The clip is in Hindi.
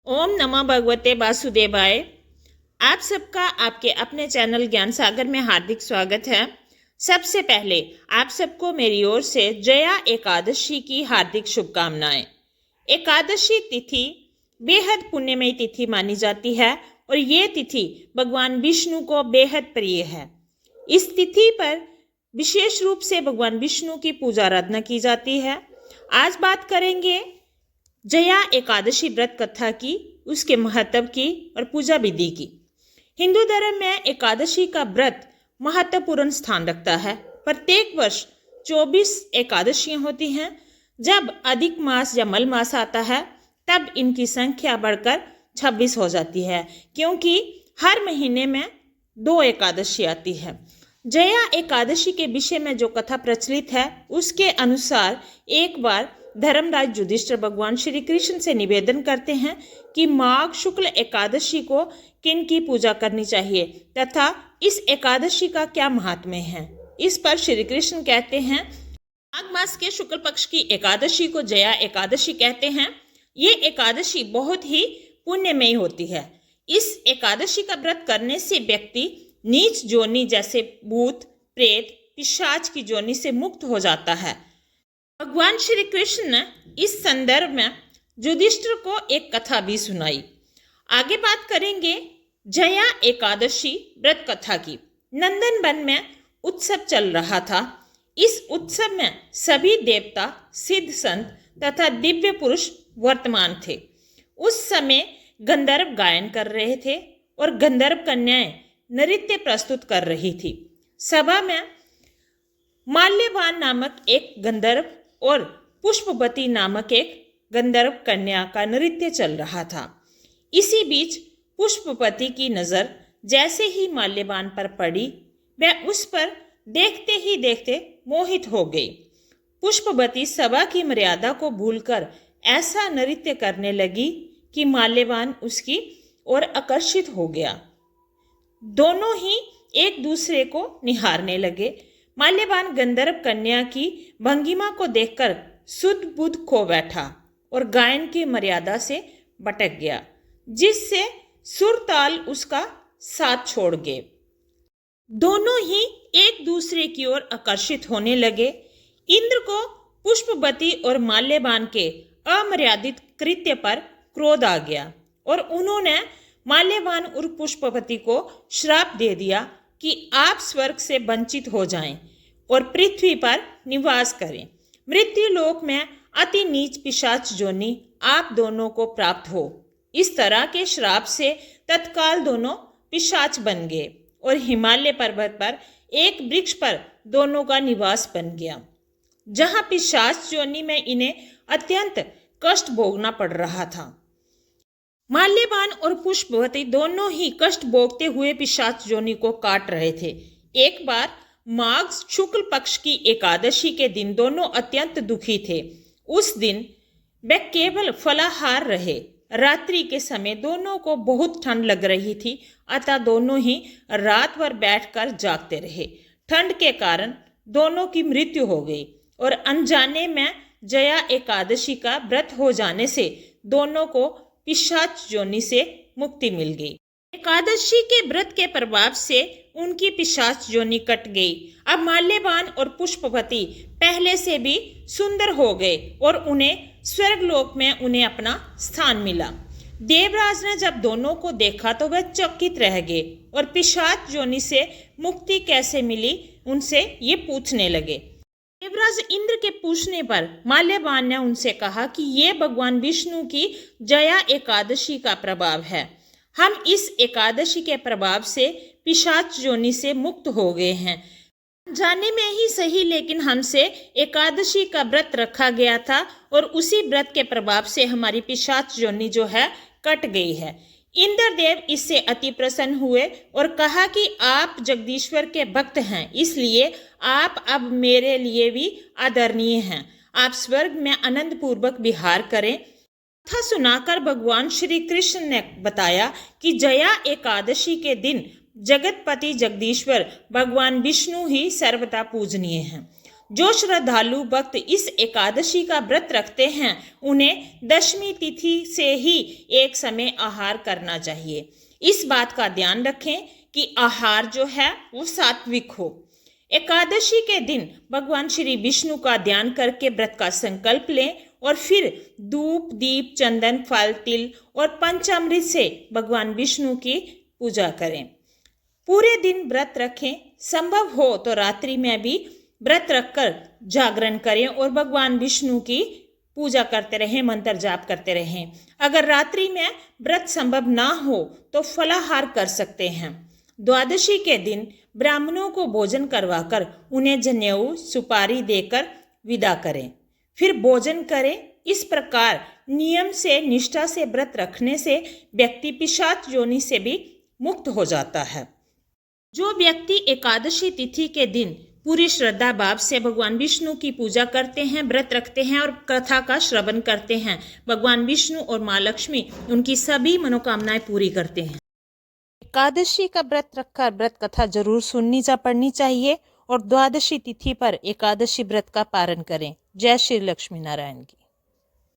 ओम नमः भगवते वासुदेवाय। आप सबका आपके अपने चैनल ज्ञान सागर में हार्दिक स्वागत है। सबसे पहले आप सबको मेरी ओर से जया एकादशी की हार्दिक शुभकामनाएं। एकादशी तिथि बेहद पुण्यमयी तिथि मानी जाती है और ये तिथि भगवान विष्णु को बेहद प्रिय है। इस तिथि पर विशेष रूप से भगवान विष्णु की पूजा आराधना की जाती है। आज बात करेंगे जया एकादशी व्रत कथा की, उसके महत्व की और पूजा विधि की। हिंदू धर्म में एकादशी का व्रत महत्वपूर्ण स्थान रखता है। प्रत्येक वर्ष 24 एकादशियां होती हैं। जब अधिक मास या मल मास आता है तब इनकी संख्या बढ़कर 26 हो जाती है, क्योंकि हर महीने में 2 एकादशी आती है। जया एकादशी के विषय में जो कथा प्रचलित है उसके अनुसार एक बार धर्मराज युधिष्ठिर भगवान श्री कृष्ण से निवेदन करते हैं कि माघ शुक्ल एकादशी को किन की पूजा करनी चाहिए तथा इस एकादशी का क्या महात्म्य है। इस पर श्री कृष्ण कहते हैं, माघ मास के शुक्ल पक्ष की एकादशी को जया एकादशी कहते हैं। ये एकादशी बहुत ही पुण्यमयी होती है। इस एकादशी का व्रत करने से व्यक्ति नीच जोनी जैसे भूत, प्रेत, पिशाच की जोनी से मुक्त हो जाता है। भगवान श्री कृष्ण ने इस संदर्भ में युधिष्ठिर को एक कथा भी सुनाई। आगे बात करेंगे जया एकादशी व्रत कथा की। नंदन वन में उत्सव चल रहा था। इस उत्सव में सभी देवता, सिद्ध संत तथा दिव्य पुरुष वर्तमान थे। उस समय गंधर्व गायन कर रहे थे और गंधर्व कन्याएं नृत्य प्रस्तुत कर रही थी। सभा में माल्यवान नामक एक गंधर्व और पुष्पवती नामक एक गंधर्व कन्या का नृत्य चल रहा था। इसी बीच पुष्पवती की नजर जैसे ही माल्यवान पर पड़ी, वह उस पर देखते ही देखते मोहित हो गई। पुष्पवती सभा की मर्यादा को भूलकर ऐसा नृत्य करने लगी कि माल्यवान उसकी ओर आकर्षित हो गया। दोनों ही एक दूसरे को निहारने लगे। माल्यवान गंधर्व कन्या की भंगिमा को देखकर सुध बुध खो बैठा और गायन की मर्यादा से भटक गया, जिससे सुर ताल उसका साथ छोड़ गए। दोनों ही एक दूसरे की ओर आकर्षित होने लगे। इंद्र को पुष्पवती और माल्यवान के अमर्यादित कृत्य पर क्रोध आ गया और उन्होंने माल्यवान और पुष्पवती को श्राप दे दिया कि आप स्वर्ग से वंचित हो जाएं और पृथ्वी पर निवास करें। मृत्यु लोक में अति नीच पिशाच जोनी आप दोनों को प्राप्त हो। इस तरह के श्राप से तत्काल दोनों पिशाच बन गए और हिमालय पर्वत पर एक वृक्ष पर दोनों का निवास बन गया, जहां पिशाच जोनी में इन्हें अत्यंत कष्ट भोगना पड़ रहा था। माल्यवान और पुष्पवती दोनों ही कष्ट भोगते हुए पिशाच जोनी को काट रहे थे। एक बार माघ शुक्ल पक्ष की एकादशी के दिन दोनों अत्यंत दुखी थे। उस दिन वे केवल फलाहार रहे। रात्रि के समय दोनों को बहुत ठंड लग रही थी, अतः दोनों ही रात भर बैठकर जागते रहे। ठंड के कारण दोनों की मृत्यु हो गई और अनजाने में जया एकादशी का व्रत हो जाने से दोनों को पिशाच जोनी से मुक्ति मिल गई। एकादशी के व्रत के प्रभाव से उनकी पिशाच जोनी कट गई। अब माल्यवान और पुष्पवती पहले से भी सुंदर हो गए और उन्हें स्वर्गलोक में उन्हें अपना स्थान मिला। देवराज ने जब दोनों को देखा तो वह चकित रह गए और पिशाच जोनी से मुक्ति कैसे मिली उनसे ये पूछने लगे। देवराज इंद्र के पूछने पर माल्यवान ने उनसे कहा कि ये भगवान विष्णु की जया एकादशी का प्रभाव है। हम इस एकादशी के प्रभाव से पिशाच जोनी से मुक्त हो गए हैं। जाने में ही सही, लेकिन हमसे एकादशी का व्रत रखा गया था और उसी व्रत के प्रभाव से हमारी पिशाच जोनी जो है कट गई है। इंद्रदेव इससे अति प्रसन्न हुए और कहा कि आप जगदीश्वर के भक्त हैं, इसलिए आप अब मेरे लिए भी आदरणीय हैं। आप स्वर्ग में आनंद पूर्वक विहार करें। कथा सुनाकर भगवान श्री कृष्ण ने बताया कि जया एकादशी के दिन जगतपति जगदीश्वर भगवान विष्णु ही सर्वदा पूजनीय हैं। जो श्रद्धालु भक्त इस एकादशी का व्रत रखते हैं उन्हें दशमी तिथि से ही एक समय आहार करना चाहिए। इस बात का ध्यान रखें कि आहार जो है वो सात्विक हो। एकादशी के दिन भगवान श्री विष्णु का ध्यान करके व्रत का संकल्प लें और फिर धूप, दीप, चंदन, फल, तिल और पंचामृत से भगवान विष्णु की पूजा करें। पूरे दिन व्रत रखें, संभव हो तो रात्रि में भी व्रत रखकर जागरण करें और भगवान विष्णु की पूजा करते रहें, मंत्र जाप करते रहें। अगर रात्रि में व्रत संभव ना हो तो फलाहार कर सकते हैं। द्वादशी के दिन ब्राह्मणों को भोजन करवाकर उन्हें जनेऊ, सुपारी देकर विदा करें, फिर भोजन करें। इस प्रकार नियम से, निष्ठा से व्रत रखने से व्यक्ति पिशाच योनि से भी मुक्त हो जाता है। जो व्यक्ति एकादशी तिथि के दिन पूरी श्रद्धा भाव से भगवान विष्णु की पूजा करते हैं, व्रत रखते हैं और कथा का श्रवण करते हैं, भगवान विष्णु और माँ लक्ष्मी उनकी सभी मनोकामनाएं पूरी करते हैं। एकादशी का व्रत रखकर व्रत कथा जरूर सुननी या पढ़नी चाहिए और द्वादशी तिथि पर एकादशी व्रत का पारण करें। जय श्री लक्ष्मी नारायण की।